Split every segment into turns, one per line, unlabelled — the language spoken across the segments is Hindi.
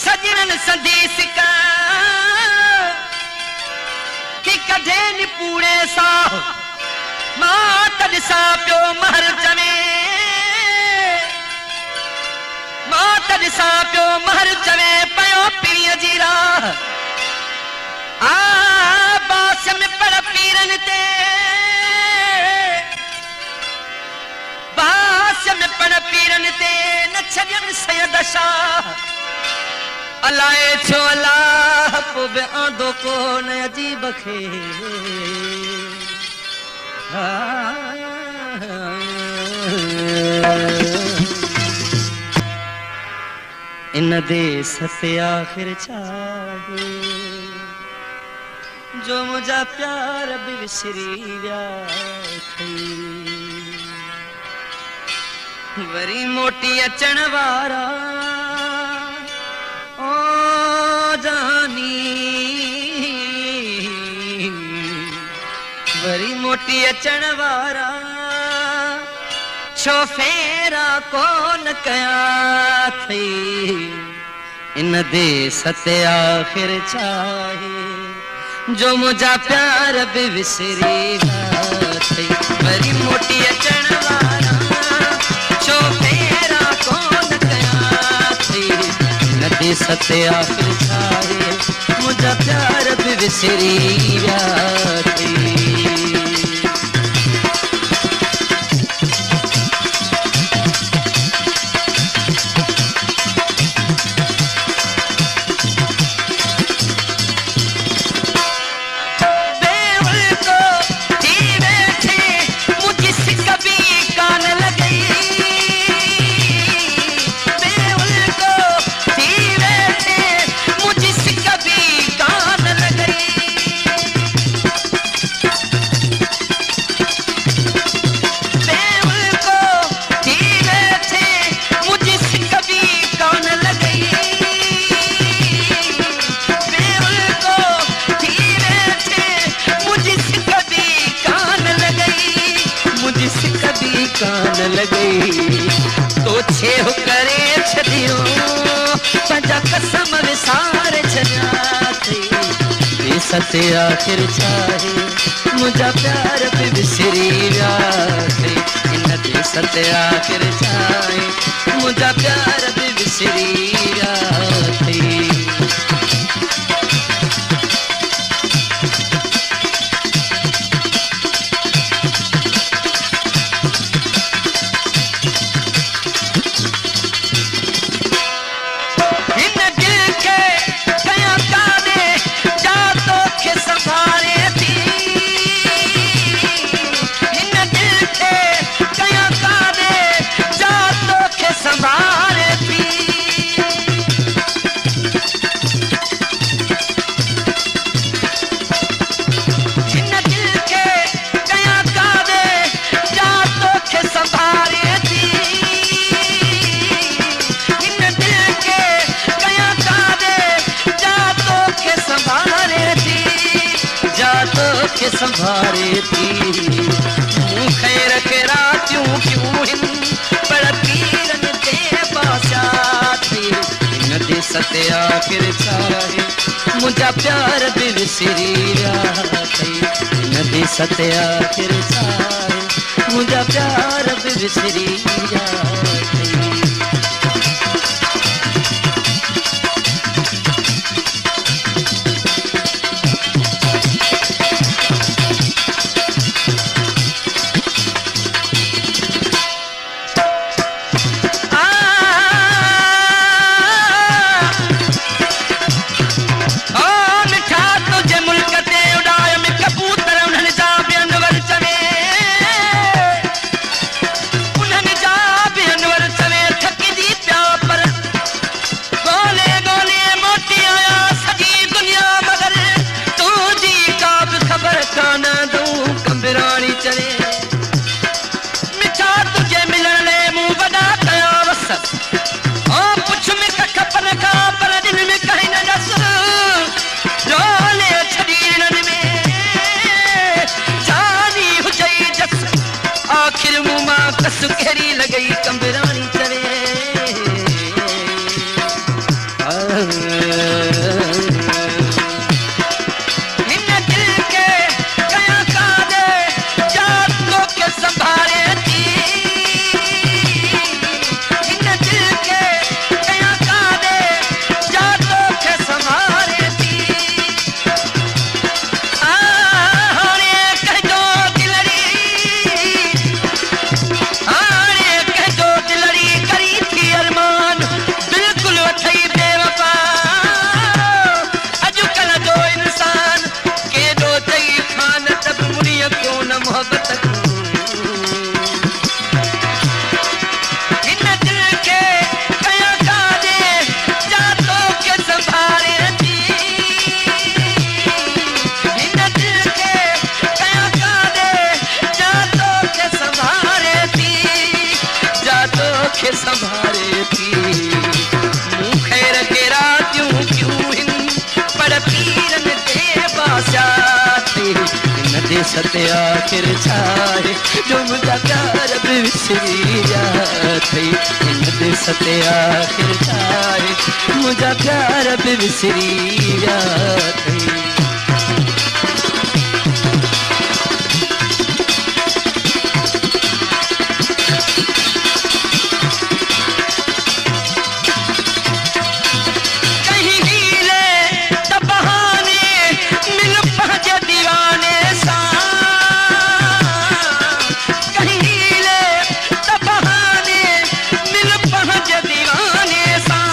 सजनन संदेश का कि कढे नि पूरे सा मात ॾिसा पियो महर चवे मात ॾिसा पियो महर चवे पयो पीर जी राह आ बास में पड़ पीरन ते बास में पड़ पीरन ते न छॾियनि सैयद शाह अलाए छो अलाह पो बि आंदो कोन अजीब खे इन देस ते आखिर छाहे जो मुझा प्यार बि विसरी विया वरी मोटी अचण वारा वरी मोटी अचण वारा छो फेरा कोन कया थई इन देस ते आखिर छाहे जो मुझा प्यार बि विसरी विया थई वरी मोटी अचण वारा छो फेरा कोन कया थई इन देस ते आखिर छाहे मुझा प्यार बि विसरी विया थई कान लगी तो छेव करे छदियो पंजा कसम विसार छना थी देस ते आखिर छाहे मुझा प्यार बि विसरी विया थई इन देस ते आखिर छाहे मुझा प्यार बि विसरी विया थई संभारे थी मुँह खैर के रातियों क्यों हिन बड़ पीरन ते बासा थी इन देस ते आखिर छाहे मुझा प्यार बि विसरी विया थई इन देस ते आखिर छाहे मुझा प्यार बि विसरी विया थई आखिर मुमा कस कहिड़ी लॻई कंबराणी चवे हिन दिल खे कयां काॾे जा तोखे संभाले थी हिन दिल खे कयां काॾे जा तोखे संभाले थी हाणे कहजो दिलड़ी करी थी अरमान बिल्कुलु अथई बेवफा अॼुकल्ह जो इंसान केॾो चई खान तब मुड़ीअ क्यों न मोहबत हिन दिल खे कयां काॾे जा तोखे संभाले थी हिन दिल खे कयां काॾे जा तोखे संभाले थी जा तोखे संभाले थी मूं ख़ैर के रातियूं क्यों हिन पर पीरन ते बासा थी हिन देस ते आख़िर छा आहे जो मुंहिंजा प्यार बि विसरी विया अथई हिन देस ते आख़िर छा आहे मुंहिंजा प्यार बि विसरी विया अथई कहीं हीले त बहाने मिल पंहिंजे दीवाने सां कहीं हीले त बहाने मिल पंहिंजे दीवाने सां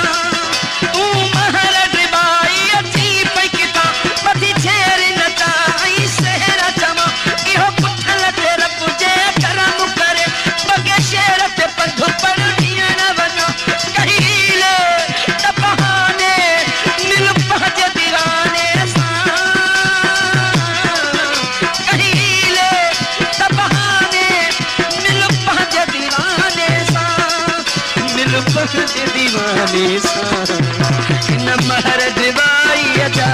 तूं महर डिबाई अची पई किथां बधी छेरी नचाई सहर चवां इहो पुठल ते रब जे करम करे बगे शेर ते पंधु पर ॾींहं न वञो कहीं हीले त बहाने मिल पंहिंजे दीवाने सां कहीं हीले त बहाने मिल पंहिंजे दीवाने सां मिल पंहिंजे दीवाने सां हिन महर डिबाई जा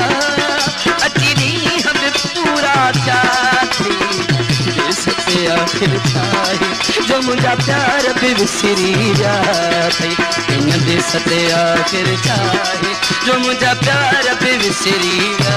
अची ॾींहं बि पूरा थिया थी देस ते आख़िर छा आहे जो मुंहिंजा प्यार बि विसरी विया अथई हिन देस ते आख़िर छा आहे जो मुंहिंजा प्यार बि विसरी विया